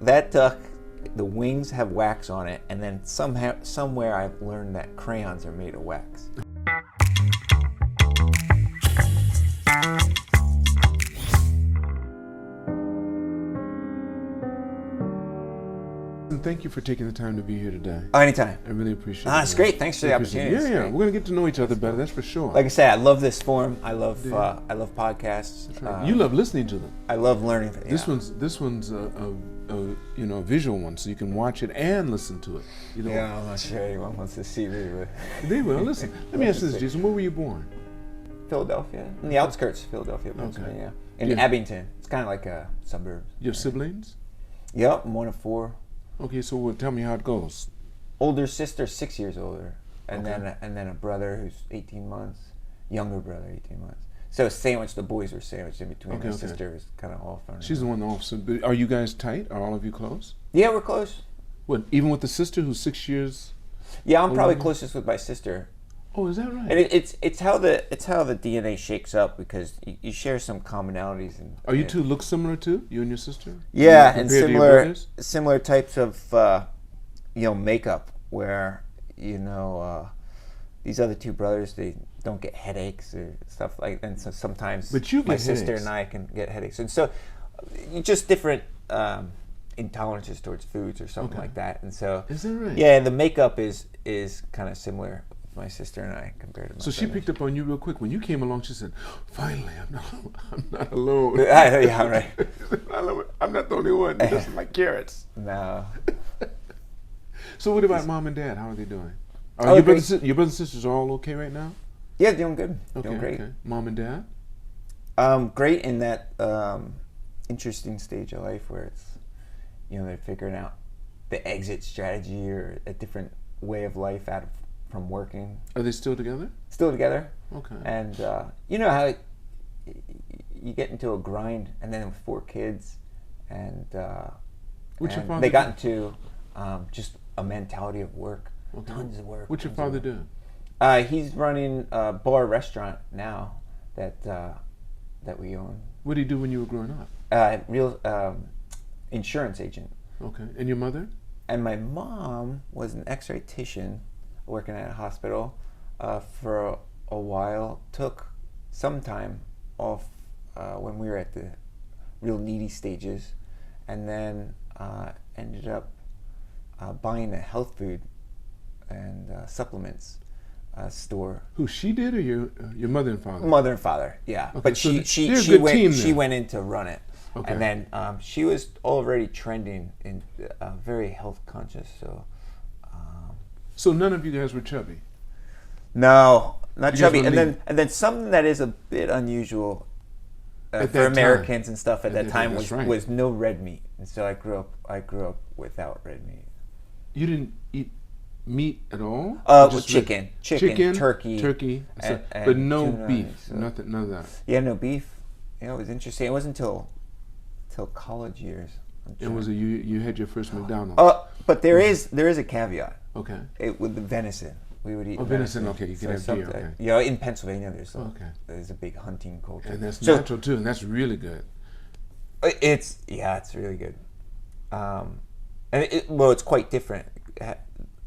that duck, the wings have wax on it, and then somewhere I've learned that crayons are made of wax. And thank you for taking the time to be here today. Oh, anytime. I really appreciate it. It's great. Thanks for the opportunity. Yeah. We're gonna get to know each other better. That's for sure. Like I said, I love this forum. I love podcasts. That's right. You love listening to them. I love learning. This one's a visual one, so you can watch it and listen to it. Yeah, I'm not sure anyone wants to see me, but they will. Listen, let me ask you this, Jason. Where were you born? Philadelphia, in the outskirts of Philadelphia, Pennsylvania. Okay. In Abington. It's kind of like a suburb. You have siblings? Yep, I'm one of 4. Okay, so tell me how it goes. Older sister, 6 years older, and then a brother who's 18 months. Younger brother, 18 months. So the boys were sandwiched in between. My sister was kind of off on her. She's the one off. So, are you guys tight? Are all of you close? Yeah, we're close. What? Even with the sister who's 6 years? Yeah, I'm probably closest with my sister. Oh, is that right? And it's how the DNA shakes up, because you share some commonalities. Are you two look similar too? You and your sister? Yeah, and similar types of makeup, where these other 2 brothers, they don't get headaches or stuff like that. And so sometimes my sister and I can get headaches, and so just different intolerances towards foods or something like that. And so is that right? Yeah, the makeup is kind of similar. My sister and I compared to my So she picked up on you real quick. When you came along, she said, finally, I'm not alone. Yeah, right. I'm not the only one. This is my carrots. No. So what about mom and dad? How are they doing? Your brothers and sisters are all okay right now? Yeah, doing good. Doing great. Okay. Mom and dad? Great in that interesting stage of life where it's, they're figuring out the exit strategy or a different way of life from working. Are they still together? Still together. Okay. And you know how you get into a grind, and then with 4 kids, and they got into just a mentality of work. Okay. Tons of work. What's your father do? He's running a bar restaurant now that we own. What did he do when you were growing up? Real insurance agent. Okay. And your mother? And my mom was an X-ray-tician working at a hospital for a while. Took some time off when we were at the real needy stages, and then ended up buying a health food and supplements store. Who, she did, or your mother and father? Mother and father, yeah. Okay, but so she went in to run it. Okay. And then she was already trending in very health conscious. So none of you guys were chubby? No, not chubby. And then something that is a bit unusual for Americans and stuff at that time was no red meat. And so I grew up without red meat. You didn't eat meat at all? Chicken, turkey, but no tuna, beef, so. none of that. Yeah, no beef. It was interesting. It wasn't until college years. And was it you had your first McDonald's? But there is a caveat. Okay. With the venison, we would eat. Venison. Okay, you can have deer. Okay. In Pennsylvania, there's a big hunting culture, and that's natural too, and that's really good. It's really good. It's quite different.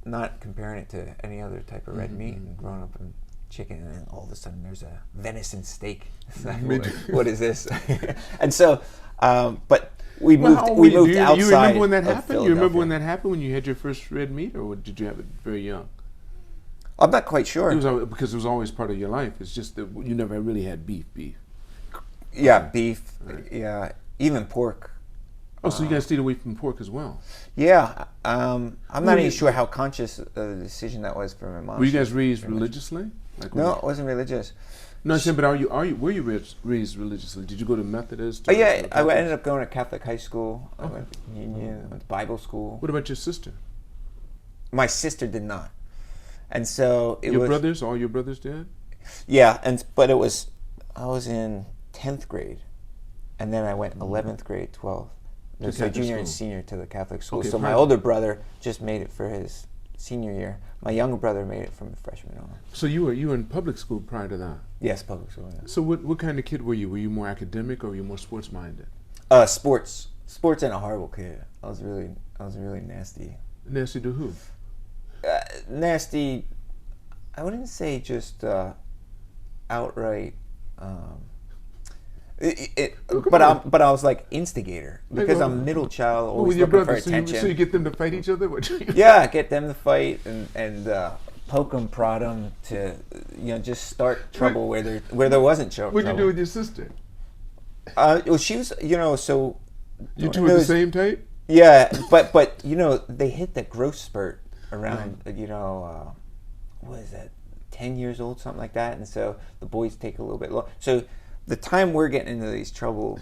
Not comparing it to any other type of red meat, and growing up in chicken, and then all of a sudden there's a venison steak. What is this? And so, but we moved outside. You remember when that happened? You remember when that happened, when you had your first red meat, or did you have it very young? I'm not quite sure. Because it was always part of your life. It's just that you never really had beef. Yeah, beef. Right. Yeah, even pork. Oh, so you guys stayed away from pork as well? Yeah. I'm not even sure how conscious of the decision that was for my mom. Were you guys raised religiously? No, I wasn't religious. No, I'm saying, but were you raised religiously? Did you go to Methodist? Oh yeah, I ended up going to Catholic high school. I went to Union, I went to Bible school. What about your sister? My sister did not, and so all your brothers did? Yeah, but I was in 10th grade, and then I went 11th grade, 12th. So junior and senior to the Catholic school. Okay, so my older brother just made it for his senior year. My younger brother made it from freshman on. So you were in public school prior to that? Yes, public school. Yeah. So what kind of kid were you? Were you more academic or were you more sports minded? Sports and a horrible kid. I was really nasty. Nasty to who? Nasty. I wouldn't say just outright. But I was like instigator because I'm middle child, always looking for attention. So you get them to fight each other? Yeah, get them to fight and poke them, prod them to just start trouble where there wasn't trouble. What'd you do with your sister? Well, she was so. You two were the same type? Yeah, but they hit the growth spurt around what is that, 10 years old, something like that, and so the boys take a little bit long. So the time we're getting into these trouble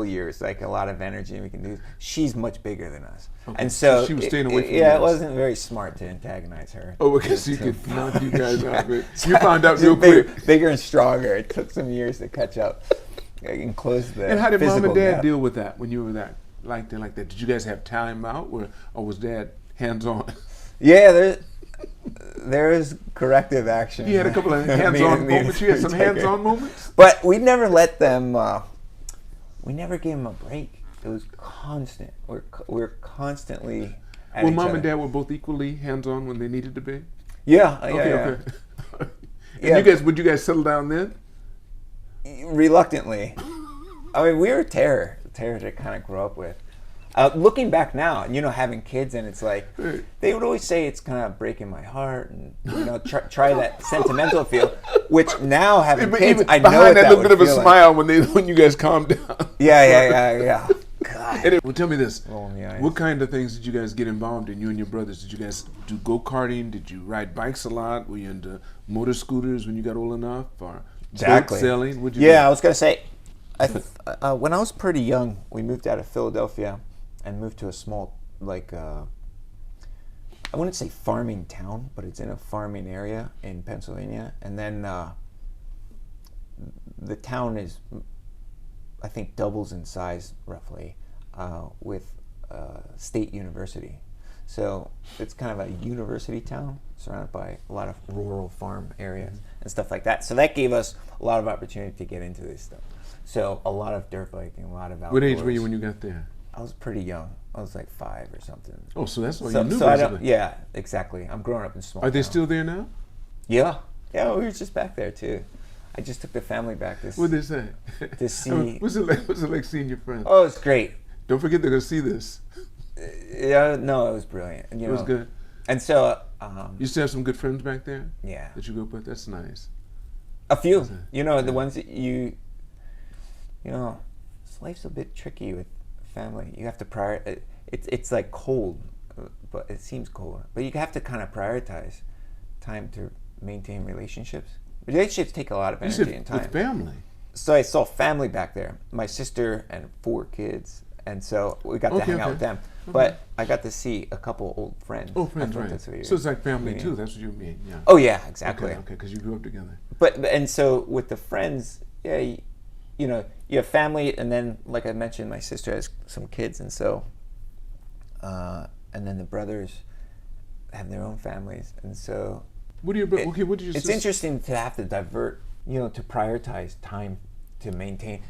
years, like a lot of energy we can do, she's much bigger than us. Okay. And so she was staying away from you. Yeah, it wasn't very smart to antagonize her. Oh, because she could knock you guys out. You found out real quick. Bigger and stronger. It took some years to catch up and close the. And how did mom and dad gap. deal with that when you were that like that? Did you guys have time out, or was dad hands on? Yeah, there is corrective action. You had a couple of hands-on moments. You had some hands-on moments. But we never let them. We never gave them a break. It was constant. We're constantly. At each Mom other. and dad were both equally hands-on when they needed to be. Yeah. Okay. And would you guys settle down then? Reluctantly. I mean, we were terror to kind of grow up with. Looking back now, having kids, and it's like they would always say it's kind of breaking my heart, and try that sentimental feel. Which now having kids, I know behind that little bit of a like. Smile when you guys calm down. Yeah. God. Anyway, well, tell me this: Oh, what kind of things did you guys get involved in? You and your brothers? Did you guys do go-karting? Did you ride bikes a lot? Were you into motor scooters when you got old enough, or boat sailing? What'd you do? I was gonna say, when I was pretty young, we moved out of Philadelphia and moved to a small, I wouldn't say farming town, but it's in a farming area in Pennsylvania. And then the town is, I think, doubles in size roughly with State University. So it's kind of a university town surrounded by a lot of rural farm areas and stuff like that. So that gave us a lot of opportunity to get into this stuff. So a lot of dirt biking, a lot of outdoors. What age were you when you got there? I was pretty young. I was like 5 or something. Oh, so that's all you knew. Yeah, exactly. I'm growing up in small. Are they town. still there now? Yeah, we were just back there too. I just took the family back this. What did they say? To see. What's it like seeing your friends? Oh, it's great. Don't forget they're gonna see this. Yeah, no, it was brilliant. And, it was good. And so. You still have some good friends back there. Yeah. That you grew up with. That's nice. A few. The ones that life's a bit tricky with family. You have to prioritize. It's like cold, but it seems cold. But you have to kind of prioritize time to maintain relationships. Relationships take a lot of energy and time. With family. So I saw family back there. My sister and 4 kids, and so we got to hang out with them. Okay. But I got to see a couple old friends. Oh, friends, right. So it's like family too. That's what you mean. Yeah. Oh yeah, exactly. Okay, because you grew up together. And so with the friends, yeah. You have family, and then, like I mentioned, my sister has some kids, and so, and then the brothers have their own families, and so. What do you? What did you? It's interesting to have to divert, to prioritize time to maintain.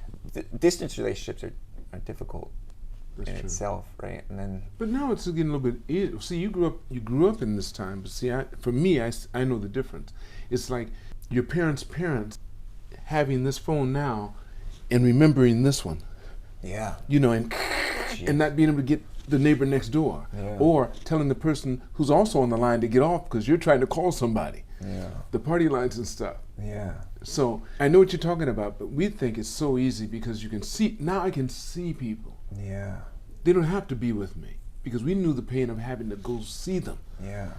Distance relationships are difficult itself, right? And then. But now it's getting a little bit easier. See, you grew up in this time, but see, for me, I know the difference. It's like your parents' having this phone now. And remembering this one, and not being able to get the neighbor next door, or telling the person who's also on the line to get off because you're trying to call somebody, the party lines and stuff. Yeah. So I know what you're talking about, but we think it's so easy because you can see now. I can see people. Yeah. They don't have to be with me because we knew the pain of having to go see them. Yeah.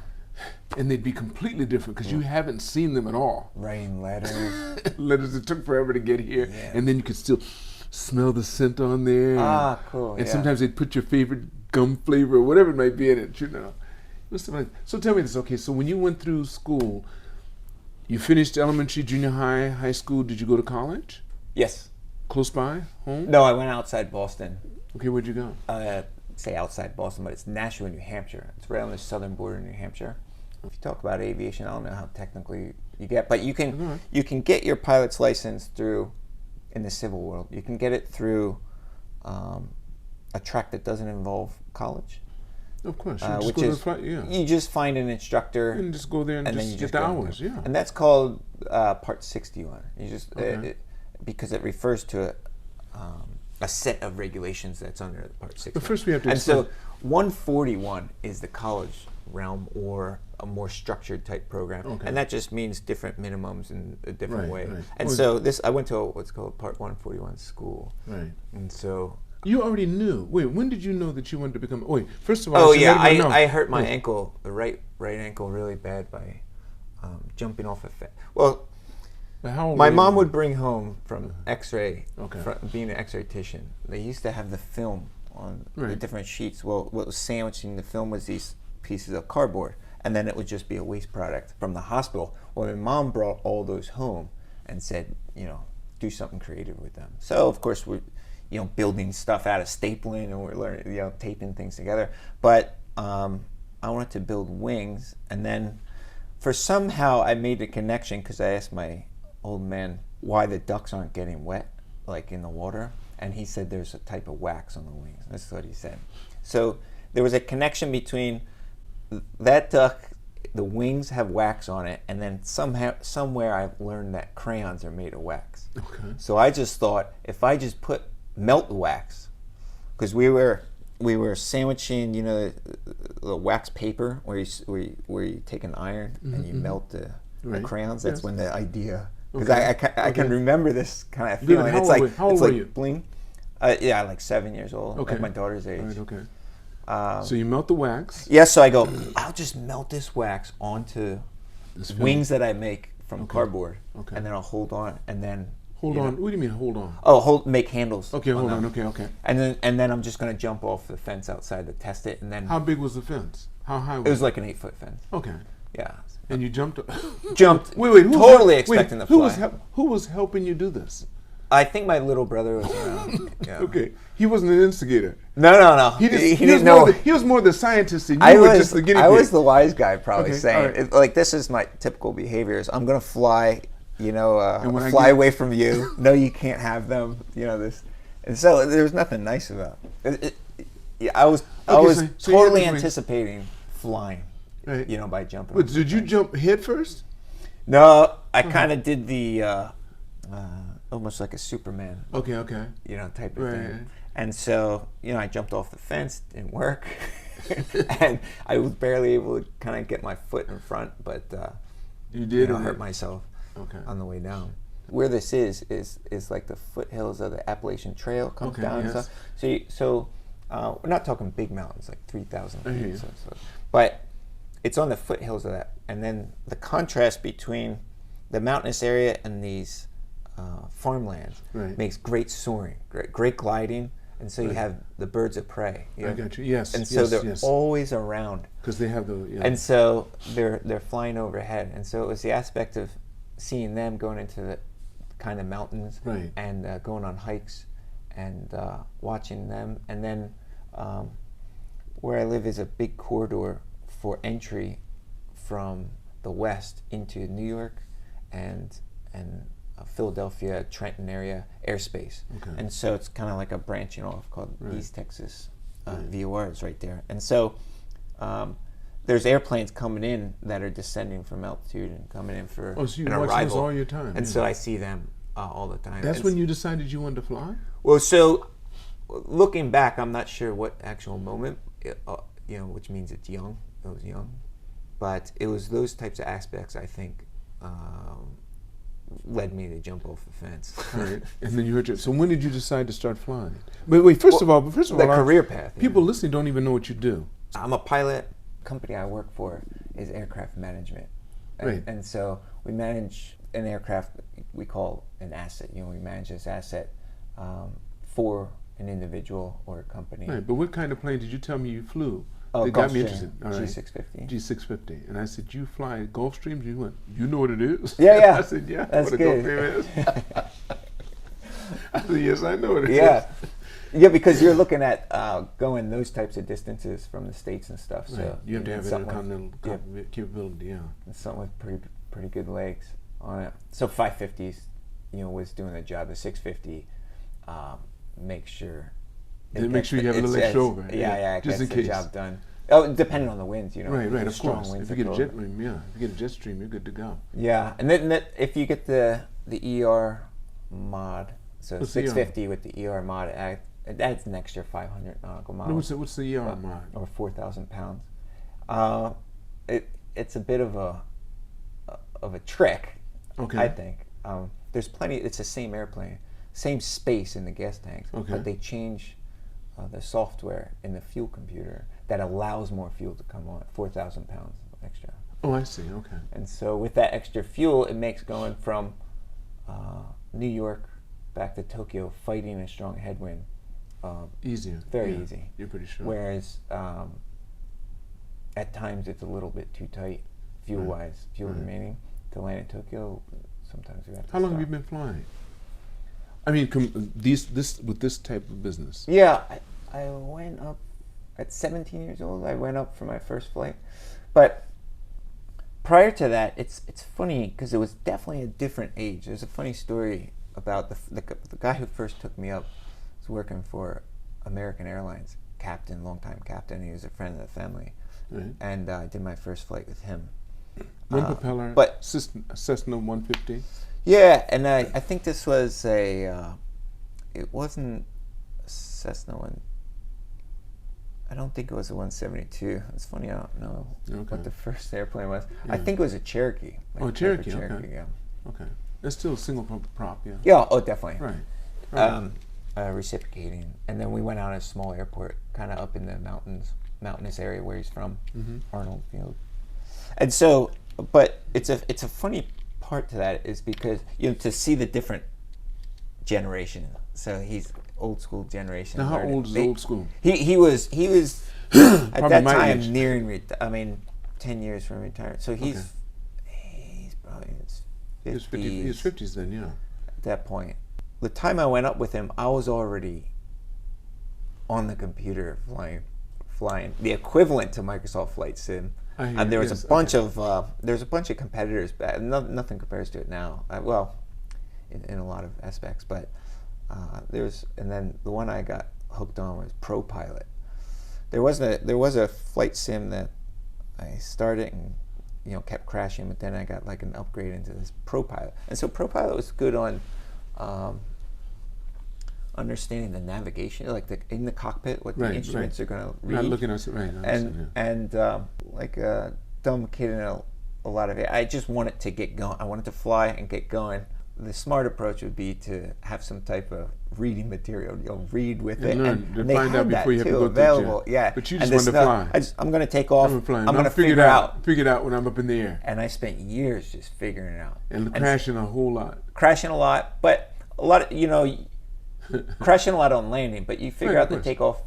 And they'd be completely different because you haven't seen them at all. Writing letters. Letters that took forever to get here. Yeah. And then you could still smell the scent on there. Ah, cool. And sometimes they'd put your favorite gum flavor or whatever it might be in it, So tell me this. Okay, so when you went through school, you finished elementary, junior high, high school. Did you go to college? Yes. Close by home? No, I went outside Boston. Okay, where'd you go? Say outside Boston, but it's Nashua, New Hampshire. It's right on the southern border of New Hampshire. If you talk about aviation, I don't know how technically you get, but you can get your pilot's license through, in the civil world, you can get it through a track that doesn't involve college. Of course, Which is you just find an instructor and just go there and then just you get the hours. Yeah, and that's called Part 61. You just Okay. because it refers to a set of regulations that's under the Part 61. But first we have to. And so 141 is the college realm or a more structured type program, Okay. and that just means different minimums in a different Right, way. right. And so I went to what's called Part 141 school, Right. and so. You already knew. Wait, when did you know that you wanted to become? Wait, first of all. Oh I should yeah, let everyone know. I hurt my ankle, the right ankle, really bad by jumping off a fence. Well, But how old my were you mom then? would bring home from X-ray, Okay. from being an X-ray-tician. They used to have the film on the Right. different sheets. Well, what was sandwiching the film was these pieces of cardboard, and then it would just be a waste product from the hospital. Well, my mom brought all those home and said, do something creative with them. So of course we're, building stuff out of stapling, and we're learning, taping things together. But I wanted to build wings, and then somehow I made a connection because I asked my old man why the ducks aren't getting wet, like in the water, and he said there's a type of wax on the wings. That's what he said. So there was a connection between that duck, the wings have wax on it, and then somewhere I've learned that crayons are made of wax. Okay. So I just thought if I just melt the wax, because we were sandwiching, the wax paper where you take an iron and you melt the Right. crayons. That's Yes. when the idea, because Okay. I can remember this kind of Good. feeling. How It's old like were- how old it's were like you? bling. Yeah, like 7 years old, Okay. like my daughter's age. All right. Okay. So you melt the wax. Yeah, so I go, I'll just melt this wax onto This film. wings that I make from Okay. cardboard, Okay. and then I'll hold on, and then Hold on. What do you mean hold on? make handles. Okay, hold on. them. Okay. And then I'm just gonna jump off the fence outside to test it, and then How big was the fence? How high was it was like an 8-foot fence. Okay. Yeah, And you jumped. jumped. Wait. Who was totally help- wait, expecting to who fly. Who was helping you do this? I think my little brother was around. Yeah. Okay. He wasn't an instigator. No. He didn't was know. he was more the scientist, and you I were was just the guinea pig. I was the wise guy, probably Okay, saying all right. like this is my typical behaviors. I'm gonna fly, And when I fly get- away from you. No, you can't have them. This, and so there was nothing nice about it. Yeah, I was So you totally had to- anticipating flying, Right. by jumping. But off did the you fence. jump head first? No, I kind of did the almost like a Superman, Okay. type of Right. thing. And so, I jumped off the fence, didn't work, and I was barely able to kind of get my foot in front, but You did. I hurt myself Okay. on the way down. Where this is like the foothills of the Appalachian Trail comes Okay, down. yes. So we're not talking big mountains, like 3,000 I hear feet. you. So, but it's on the foothills of that, and then the contrast between the mountainous area and these farmlands Right. makes great soaring, great gliding, and so you Right. have the birds of prey. I got you. Yes. And so they're always around, because they have the. Yeah. and so they're flying overhead, and so it was the aspect of seeing them going into the kind of mountains Right. and going on hikes and watching them, and then where I live is a big corridor for entry from the west into New York and Philadelphia, Trenton area airspace. Okay. And so it's kind of like a branching off called Right. East Texas Right. VOR is right there. And so there's airplanes coming in that are descending from altitude and coming in for Oh, so you an watch arrival. those all your time. And yeah. so I see them all the time. That's And when you decided you wanted to fly. well, so looking back, I'm not sure what actual moment, which means it's young. It was young, but it was those types of aspects I think led me to jump off the fence. All right. And then you heard your. So when did you decide to start flying? But wait, first of all, the career path. people listening don't even know what you do. I'm a pilot. Company I work for is aircraft management, Right. and so we manage an aircraft we call an asset. We manage this asset for an individual or a company. Right. But what kind of plane did you tell me you flew? Oh, That got me Gulfstream, interested. All right. G650. G650. And I said, you fly Gulfstreams? You went, you know what it is? Yeah. I said, yeah. That's what good. a Gulfstream is. I said, yes, I know what it is. Yeah, because you're looking at going those types of distances from the States and stuff. So Right. You have to have something intercontinental capability, yeah. with something with pretty good legs on it. So 550s, was doing the job. The 650 makes sure Then make sure you have a little extra over. Yeah, just in gets case. the job done. Oh, depending on the winds, you know. Right, of strong course. winds If you get a that jet stream, if you get a jet stream, you're good to go. Yeah, and then if you get the ER mod, so What's the 650 with the ER mod, it adds an extra 500 nautical miles. No, what's the ER mod? Or 4,000 pounds. It's a bit of a trick, Okay. I think. There's plenty. It's the same airplane, same space in the gas tanks, Okay. but they change the software in the fuel computer that allows more fuel to come on, 4,000 pounds extra. Oh, I see. Okay. And so with that extra fuel, it makes going from New York back to Tokyo fighting a strong headwind Easier. very easy. You're pretty sure. Whereas at times it's a little bit too tight fuel-wise, fuel remaining. To land in Tokyo, sometimes we have to How long stop. have you been flying? I mean, with this type of business. Yeah, I went up at 17 years old. I went up for my first flight, but prior to that, it's funny because it was definitely a different age. There's a funny story about the guy who first took me up was working for American Airlines, longtime captain. He was a friend of the family, Right. and I did my first flight with him. One propeller, but Cessna 150. Yeah, and I think this was it wasn't a Cessna one. I don't think it was a 172. It's funny, I don't know what the first airplane was. I think it was a Cherokee. Oh, Cherokee, okay. Yeah. Okay. That's still a single prop, yeah. Yeah, oh, definitely. Right. Reciprocating. And then we went out at a small airport, kind of up in the mountainous area where he's from, Arnold Field. And so, but it's a funny part to that is because, to see the different generation. So he's old school generation. Now, how old is old school? He was at that time age. nearing 10 years from retirement. So he's probably in his 50s. He was 50s then, yeah. At that point, the time I went up with him, I was already on the computer flying the equivalent to Microsoft Flight Sim. And there was a bunch of competitors back. Nothing compares to it now. In a lot of aspects, but and then the one I got hooked on was Pro Pilot. There was a flight sim that I started and kept crashing, but then I got like an upgrade into this Pro Pilot, and so Pro Pilot was good on understanding the navigation, like in the cockpit, what the instruments are going to read. Not looking at it, and like a dumb kid in a lot of it, I just wanted to get going. I wanted to fly and get going. The smart approach would be to have some type of reading material. Read with it, learn, and they find had out that before you have to too go available. through Yeah, but you just wanted to fly. I'm going to take off. I'm going to figure it out when I'm up in the air. And I spent years just figuring it out and crashing a whole lot. Crashing a lot, but a lot of crashing a lot on landing. But you figure out the takeoff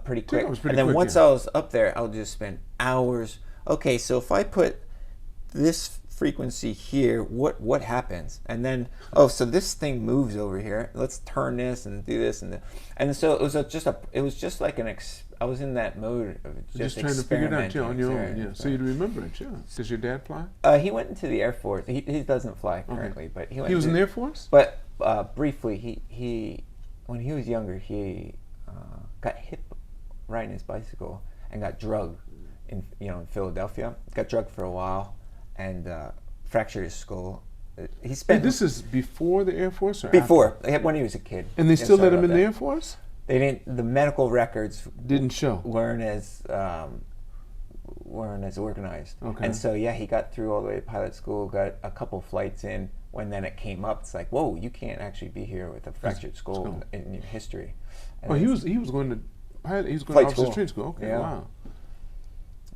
pretty quick. And then once I was up there, I would just spend hours. Okay, so if I put this frequency here, what happens? And then so this thing moves over here. Let's turn this and do this and so it was just like I was in that mode of just trying to figure it out on your own. Yeah, so you'd remember it. Yeah. Does your dad fly? He went into the Air Force. He doesn't fly currently, but he was in the Air Force. But briefly, he when he was younger, he got hit riding his bicycle and got drugged in Philadelphia. Got drugged for a while. And fractured his skull. He spent. This is before the Air Force, or before when he was a kid. And they still let him in the Air Force. They didn't. The medical records didn't show. weren't as organized. Okay. And so he got through all the way to pilot school. Got a couple flights in. When then it came up, it's like, whoa, you can't actually be here with a fractured skull in your history. And he was going to pilot. He was going to officer's training school. Okay, yeah. Wow.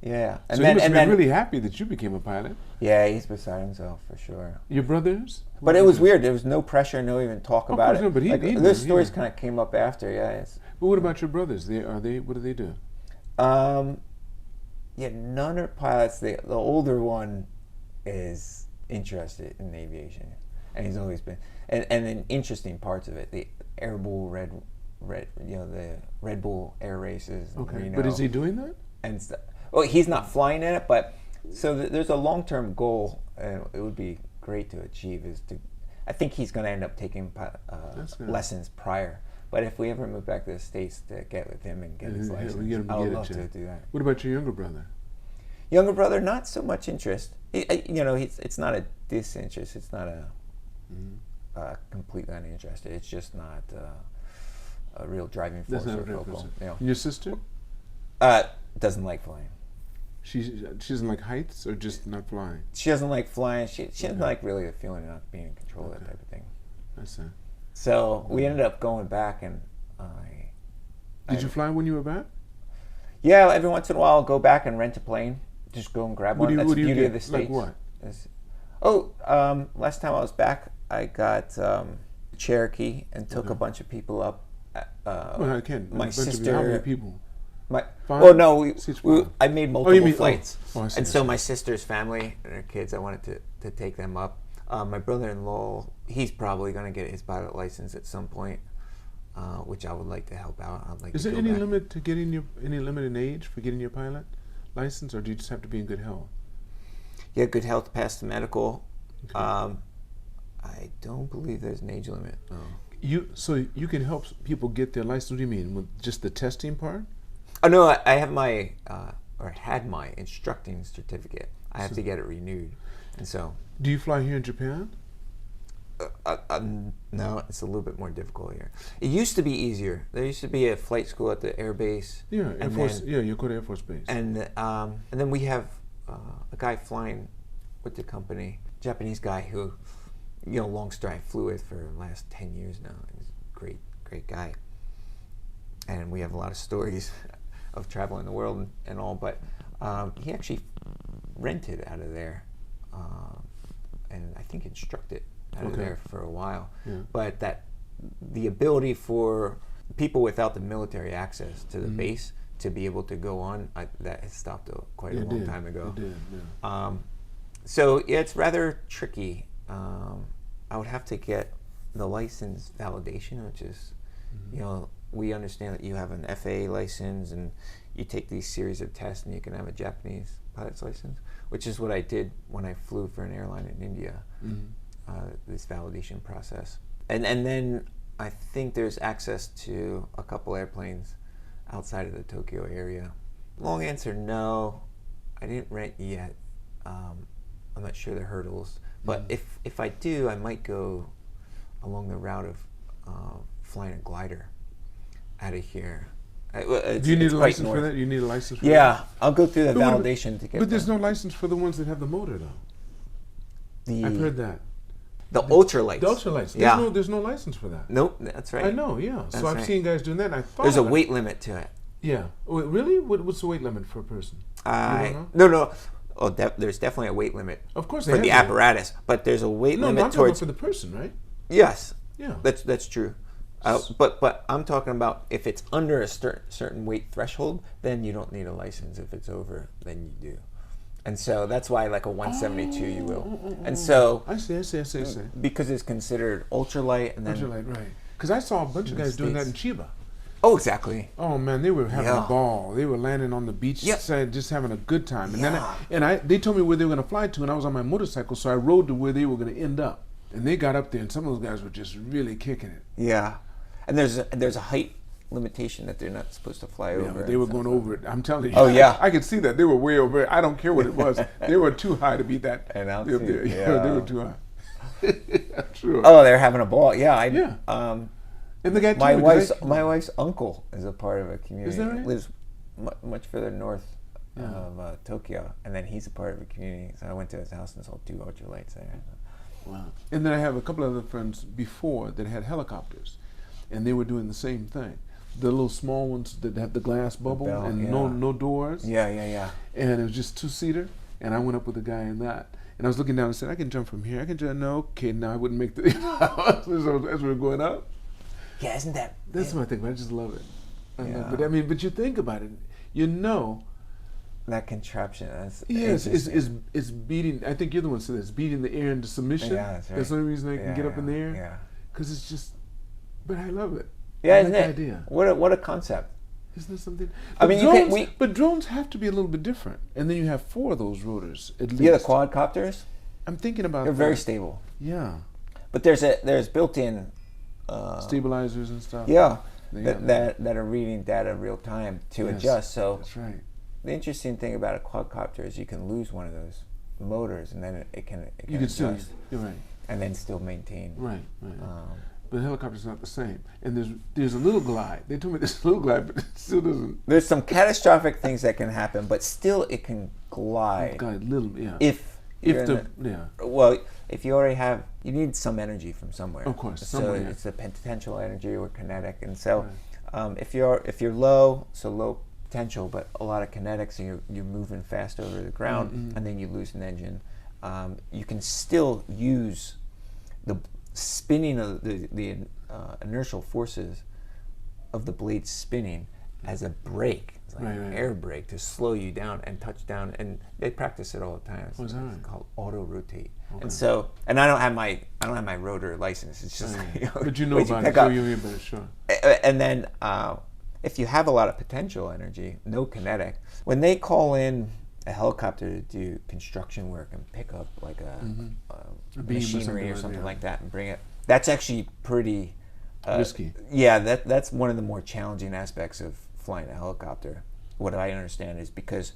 Yeah, and so he must have been really happy that you became a pilot. Yeah, he's beside himself for sure. Your brothers? But it was weird. There was no pressure, no even talk about it. No, but those stories kind of came up after. Yeah. But what about your brothers? What do they do? None are pilots. The older one is interested in aviation, and he's always been. And in interesting parts of it, the Air Bull the Red Bull air races. Okay, but is he doing that? And stuff. Well, he's not flying in it, but so there's a long-term goal, and it would be great to achieve. I think he's going to end up taking lessons prior, But if we ever move back to the States to get with him and get his license, I would love to do that. What about your younger brother? Younger brother, not so much interest. It's not a disinterest. It's not a completely uninterested. It's just not a real driving force or focal. And your sister? Doesn't like flying. She doesn't like heights or just not flying? She doesn't like flying. She doesn't like really the feeling of not being in control of that type of thing. I see. So we ended up going back, and Did you fly when you were back? Yeah, every once in a while I'll go back and rent a plane. Just go and grab one. That's the beauty of the States. Like what? Last time I was back, I got Cherokee and took a bunch of people up. I can't. My sister. How many people? I made multiple flights. And so my sister's family and her kids, I wanted to take them up. My brother-in-law, he's probably going to get his pilot license at some point, which I would like to help out. I'd like Is to there go any back. limit to getting any limit in age for getting your pilot license, or do you just have to be in good health? Yeah, good health to pass the medical. Okay. I don't believe there's an age limit. No. So you can help people get their license. What do you mean, with just the testing part? Oh no, I have my or had my instructing certificate. I have to get it renewed, and so. Do you fly here in Japan? No, it's a little bit more difficult here. It used to be easier. There used to be a flight school at the air base. Yeah, Air Force. You go to Air Force Base. And then we have a guy flying with the company, Japanese guy who, long story, I flew with for the last 10 years now. He's a great guy. And we have a lot of stories of traveling the world and all, but he actually rented out of there, and I think instructed out of there for a while. Yeah. But the ability for people without the military access to the base to be able to go on, that has stopped quite a long time ago. It did, yeah. So it's rather tricky. I would have to get the license validation, which is, we understand that you have an FAA license and you take these series of tests and you can have a Japanese pilot's license, which is what I did when I flew for an airline in India, this validation process. And then I think there's access to a couple airplanes outside of the Tokyo area. Long answer, no. I didn't rent yet. I'm not sure the hurdles. But if I do, I might go along the route of flying a glider out of here. Do you need a license for that? You need a license for that? Yeah, I'll go through the validation to get But there's no license for the ones that have the motor, though. I've heard that. The ultralights. The ultralights. There's no license for that. Nope, that's right. I know, yeah. So I've seen guys doing that, and I thought there's a weight limit to it. Yeah. Really? What's the weight limit for a person? No. Oh, there's definitely a weight limit. Of course, for the apparatus, but there's a weight limit I'm talking for the person, right? Yes. Yeah. That's true. But I'm talking about if it's under a certain weight threshold, then you don't need a license. If it's over, then you do. And so that's why, like a 172, you will. And so I see. Because it's considered ultralight, and then ultralight, right? Because I saw a bunch of guys doing that in Chiba. Oh, exactly. Oh man, they were having a ball. They were landing on the beach, just having a good time. And they told me where they were going to fly to, and I was on my motorcycle, so I rode to where they were going to end up. And they got up there, and some of those guys were just really kicking it. Yeah, and there's a height limitation that they're not supposed to fly over. They were going over it. I'm telling you. Oh yeah, I could see that they were way over it. I don't care what it was. They were too high to be that. And they were too high. Sure. Oh, they're having a ball. Yeah, And the guy my wife's uncle is a part of a community. Is that right? Lives much further north of Tokyo, and then he's a part of a community. So I went to his house and saw 2 ultralights there. Wow. And then I have a couple other friends before that had helicopters, and they were doing the same thing. The little small ones that have the glass bubble and no doors. Yeah. And it was just 2-seater, and I went up with a guy in that. And I was looking down and said, I can jump from here. I can jump. No, okay, no, I wouldn't make the. As we were going up. Yeah, isn't that? That's what I think. I just love it. Yeah. But you think about it. That contraption. It's beating. I think you're the one who said it's beating the air into submission. Yeah, that's right. That's the only reason I can get up in the air. Yeah. Because it's just. But I love it. Yeah, isn't it? Idea. What a concept. Isn't that something? But I mean, but drones have to be a little bit different. And then you have 4 of those rotors at least. Yeah, the quadcopters. I'm thinking about. They're very stable. Yeah. But there's built-in stabilizers and stuff. Yeah, They got that are reading data real time to adjust. So that's right. the interesting thing about a quadcopter is you can lose one of those motors, and then it can You can still, adjust, you're right. and then still maintain. Right. But the helicopter's not the same. And there's a little glide. They told me there's a little glide, but it still doesn't. There's some catastrophic things that can happen, but still it can glide. Glide little, yeah. If well, if you already have, you need some energy from somewhere. Of course, so somewhere, yeah. it's a potential energy or kinetic, and so if you're low, so low potential, but a lot of kinetics, and you're moving fast over the ground, and then you lose an engine, you can still use the spinning of the inertial forces of the blade spinning as a brake. It's like an air brake to slow you down and touch down, and they practice it all the time. It's called auto rotate. Okay. And so, and I don't have my rotor license. It's just but you know about it, so you're better, sure. And then if you have a lot of potential energy, no kinetic, when they call in a helicopter to do construction work and pick up like a machinery or something like that and bring it, that's actually pretty risky. Yeah, that's one of the more challenging aspects of flying a helicopter. What I understand is because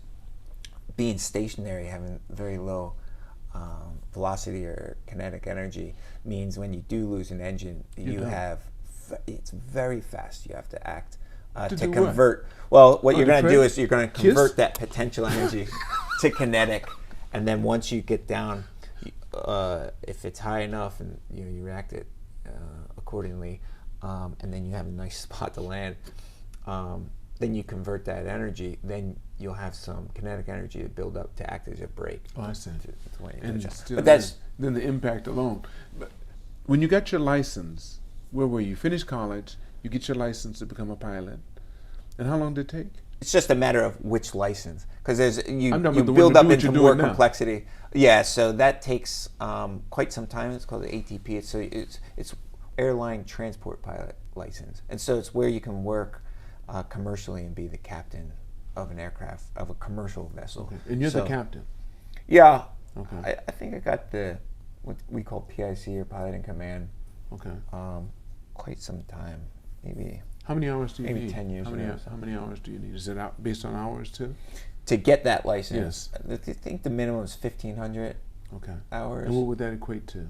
being stationary, having very low velocity or kinetic energy, means when you do lose an engine, it's very fast. You have to act to convert. Well, what you're going to do is you're going to convert that potential energy to kinetic, and then once you get down, if it's high enough and you react it accordingly, and then you have a nice spot to land, then you convert that energy. Then you'll have some kinetic energy to build up to act as a brake. Oh, I see. But that's then the impact alone. But when you got your license, where were you? Finished college, you get your license to become a pilot, and how long did it take? It's just a matter of which license, because you the build up into more now. complexity. Yeah, so that takes quite some time. It's called the ATP. It's airline transport pilot license, and so it's where you can work commercially and be the captain of an aircraft, of a commercial vessel. Okay. And you're the captain? Yeah. Okay. I think I got what we call PIC, or pilot in command. Okay. Quite some time, maybe. How many hours do you need? Maybe 10 years. How many hours do you need? Is it based on hours too? To get that license, yes. I think the minimum is 1,500 hours. And what would that equate to?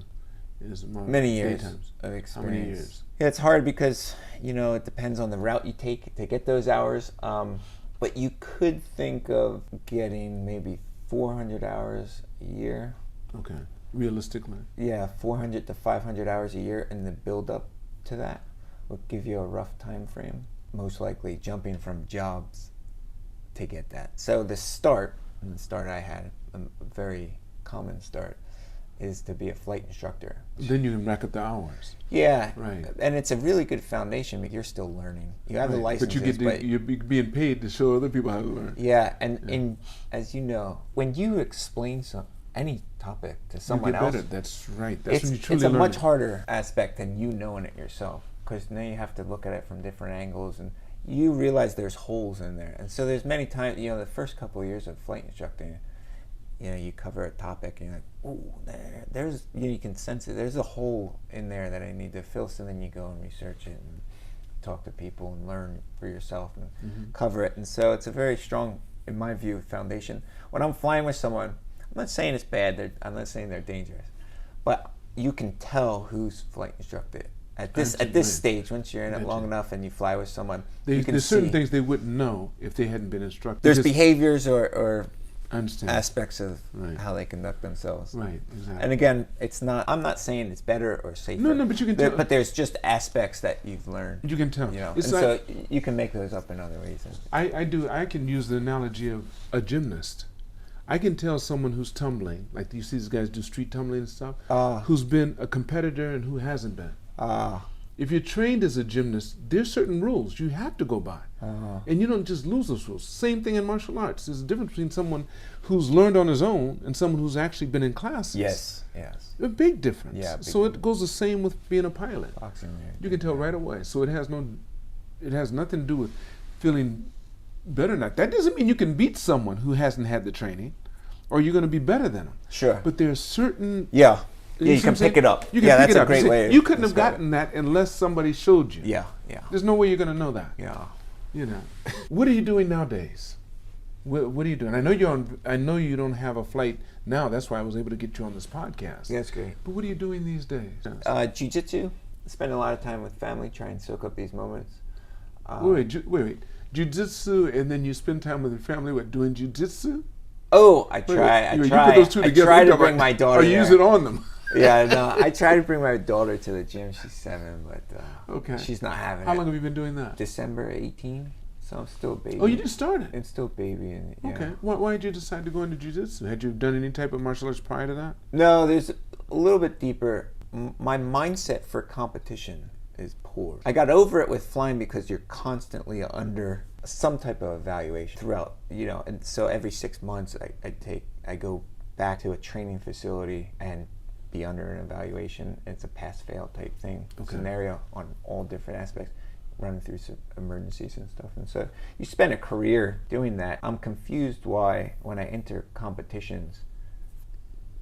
Many years of experience. How many years? Yeah, it's hard because it depends on the route you take to get those hours. But you could think of getting maybe 400 hours a year. Okay, realistically. Yeah, 400 to 500 hours a year, and the build up to that will give you a rough time frame. Most likely jumping from jobs to get that. So the start I had, a very common start, is to be a flight instructor. Then you can rack up the hours. Yeah, right. And it's a really good foundation, but you're still learning. You have the licenses, but you're being paid to show other people how to learn. Yeah, and as you know, when you explain any topic to someone else, better. That's right. That's when you truly learn. It's a learn much harder aspect than you knowing it yourself, because now you have to look at it from different angles, and you realize there's holes in there. And so there's many times, the first couple of years of flight instructing, you cover a topic and you're like, oh, there's you can sense it. There's a hole in there that I need to fill. So then you go and research it and talk to people and learn for yourself and cover it. And so it's a very strong, in my view, foundation. When I'm flying with someone, I'm not saying it's bad. I'm not saying they're dangerous, but you can tell who's flight instructed at this stage. Once you're in it long enough and you fly with someone, you can there's see certain things they wouldn't know if they hadn't been instructed. There's behaviors or understand. Aspects of how they conduct themselves. Right, exactly. And again, I'm not saying it's better or safer. No, but you can tell. But there's just aspects that you've learned. You can tell. So you can make those up in other ways. I can use the analogy of a gymnast. I can tell someone who's tumbling, like you see these guys do street tumbling and stuff, who's been a competitor and who hasn't been. If you're trained as a gymnast, there's certain rules you have to go by. And you don't just lose those rules. Same thing in martial arts. There's a difference between someone who's learned on his own and someone who's actually been in classes. Yes. A big difference. Yeah, so it goes the same with being a pilot. Boxing, you can tell right away. So it has nothing to do with feeling better or not. That doesn't mean you can beat someone who hasn't had the training or you're going to be better than them. Sure. But there's certain Yeah, you see can what I'm pick it up. You can Yeah, pick that's it a up. great See, way to you couldn't have describe gotten that unless somebody showed you. Yeah. There's no way you're going to know that. Yeah. You know. What are you doing nowadays? What are you doing? I know you're on. I know you don't have a flight now. That's why I was able to get you on this podcast. Yeah, that's great. But what are you doing these days? Jiu-jitsu. Spend a lot of time with family, try and soak up these moments. Wait. Jiu-jitsu, and then you spend time with your family. What, doing jiu-jitsu? Oh, I try. You put those two together. I try to bring my daughter. Or use it on them. Yeah, no. I try to bring my daughter to the gym. She's 7, but she's not having it. How long have you been doing that? December 18. So I'm still a baby. Oh, you just started? It's still baby. And, yeah. Okay. Why did you decide to go into jiu-jitsu? Had you done any type of martial arts prior to that? No, there's a little bit deeper. My mindset for competition is poor. I got over it with flying because you're constantly under some type of evaluation throughout, and so every 6 months I go back to a training facility and be under an evaluation. It's a pass-fail type thing, scenario on all different aspects, running through some emergencies and stuff. And so you spend a career doing that. I'm confused why when I enter competitions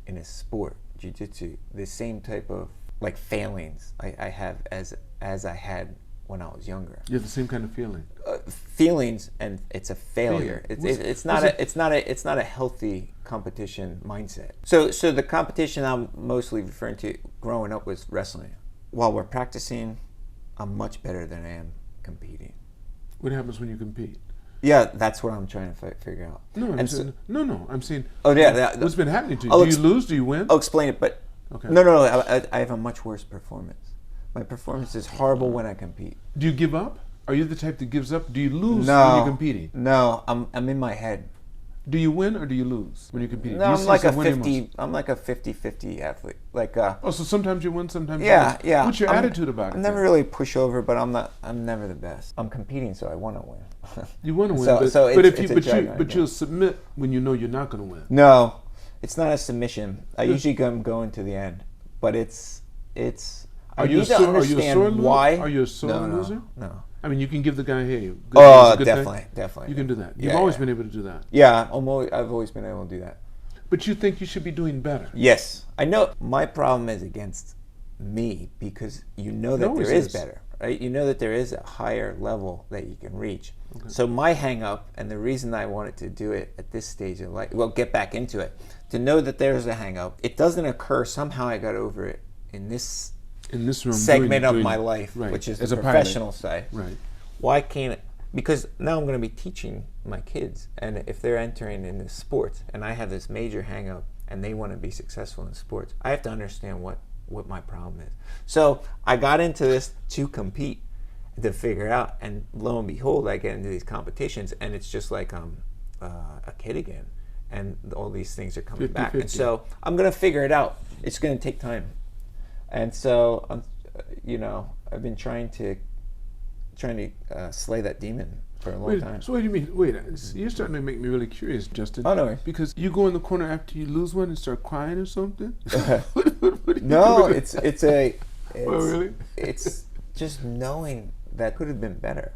in a sport, jiu-jitsu, the same type of failings I have as I had when I was younger. You have the same kind of feeling. Feelings, and it's a failure. It's not a healthy competition mindset. So the competition I'm mostly referring to growing up was wrestling. While we're practicing, I'm much better than I am competing. What happens when you compete? Yeah, that's what I'm trying to figure out. No, I'm saying. Oh yeah, what's been happening to you? Do you lose? Do you win? I'll explain it, but okay. No. I have a much worse performance. My performance is horrible when I compete. Do you give up? Are you the type that gives up? Do you lose when you're competing? No, I'm in my head. Do you win or do you lose when you're competing? No, I'm like a 50-50 athlete. So sometimes you win, sometimes you lose. lose. Yeah. What's your attitude about it? I'm never really pushover, but I'm never the best. I'm competing, so I want to win. You want to win, but you'll submit when you know you're not going to win. No, it's not a submission. I usually am going to the end, but it's. Are you a sore why? Are you a sore loser? No. I mean, you can give the guy, hey. Definitely. You can do that. You've always been able to do that. Yeah, I've always been able to do that. But you think you should be doing better? Yes, I know. My problem is against me because that there is better, right? You know that there is a higher level that you can reach. Okay. So my hang up, and the reason I wanted to do it at this stage of life, get back into it, to know that there's a hang up. It doesn't occur. Somehow I got over it in this room, segment of my life, which is the professional side. Right. Why can't it? Because now I'm going to be teaching my kids, and if they're entering in this sport, and I have this major hang up, and they want to be successful in sports, I have to understand what my problem is. So I got into this to compete, to figure out, and lo and behold, I get into these competitions, and it's just like I'm a kid again, and all these things are coming 50, back. 50. And so I'm going to figure it out. It's going to take time. And so, I've been trying to slay that demon for a long time. So what do you mean? Wait, you're starting to make me really curious, Justin. Oh, no. Because you go in the corner after you lose one and start crying or something? No, it's really? It's just knowing that could have been better.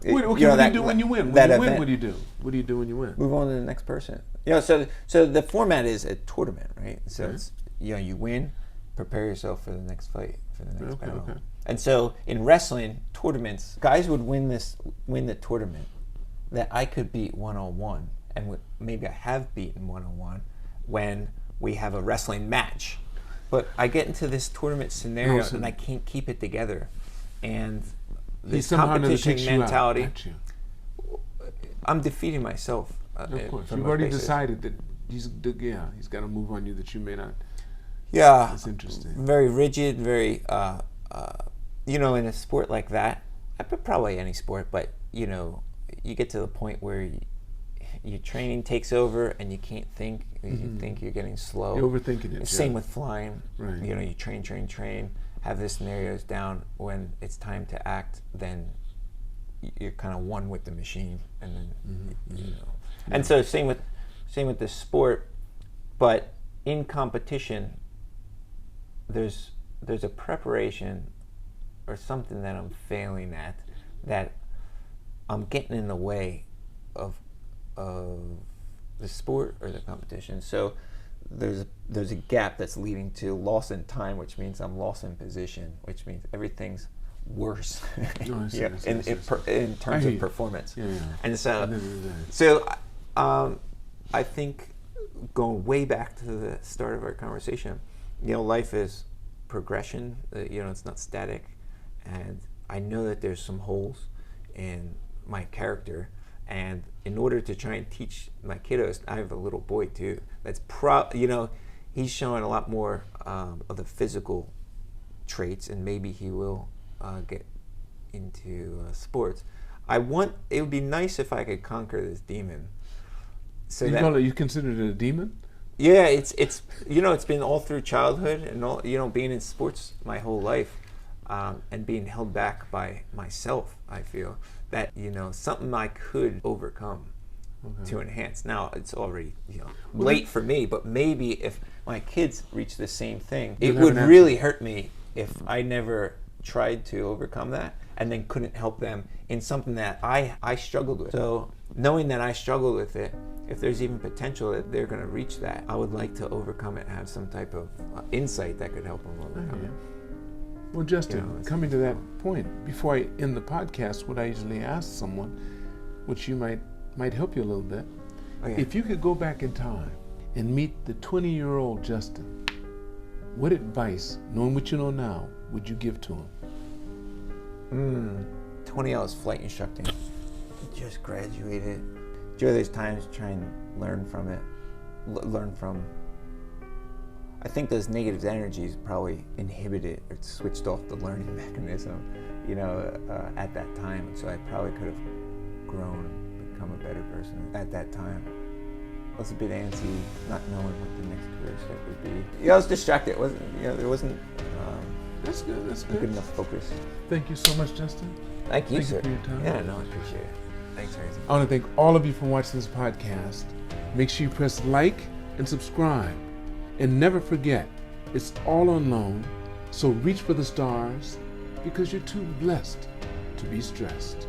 What do you do when you win? When you win, what do you do? What do you do when you win? Move on to the next person. So the format is a tournament, right? So it's you win. Prepare yourself for the next fight, for the next battle. Okay. And so in wrestling tournaments, guys would win the tournament that I could beat 1-on-1, and maybe I have beaten 1-on-1 when we have a wrestling match. But I get into this tournament scenario and I can't keep it together. And this competition mentality, I'm defeating myself. Of course. You've already decided that he's got to move on you that you may not. Yeah, that's interesting. Very rigid, very, in a sport like that, probably any sport, but, you get to the point where your training takes over and you can't think. You think you're getting slow. You're overthinking it. Same with flying. Right. You train, have the scenarios down. When it's time to act, then you're kind of one with the machine, and then, Yeah. And so same with the sport, but in competition, there's a preparation or something that I'm failing at, that I'm getting in the way of the sport or the competition. So there's a gap that's leading to loss in time, which means I'm lost in position, which means everything's worse in terms of performance. And so I think going way back to the start of our conversation, life is progression. It's not static, and I know that there's some holes in my character, and in order to try and teach my kiddos, I have a little boy too that's he's showing a lot more of the physical traits, and maybe he will get into sports. It would be nice if I could conquer this demon. So you consider it a demon? Yeah, it's it's been all through childhood and all, being in sports my whole life, and being held back by myself. I feel that something I could overcome to enhance. Now it's already late for me, but maybe if my kids reach the same thing, it would really hurt me if I never tried to overcome that and then couldn't help them in something that I struggled with. So knowing that I struggled with it, if there's even potential that they're going to reach that, I would like to overcome it and have some type of insight that could help them overcome it. Well, Justin, coming to that point, before I end the podcast, what I usually ask someone, which you might help you a little bit, if you could go back in time and meet the 20-year-old Justin, what advice, knowing what you know now, would you give to him? 20 hours flight instructing. Just graduated. During those times, try and learn from it. Learn from. I think those negative energies probably inhibited or switched off the learning mechanism, at that time. And so I probably could have grown, become a better person at that time. I was a bit antsy, not knowing what the next career step would be. I was distracted. There wasn't. That's good. Good enough focus. Thank you so much, Justin. Thank you, sir. For your time. Yeah, no, I appreciate it. Thanks, Harrison. I want to thank all of you for watching this podcast. Make sure you press like and subscribe. And never forget, it's all on loan, so reach for the stars because you're too blessed to be stressed.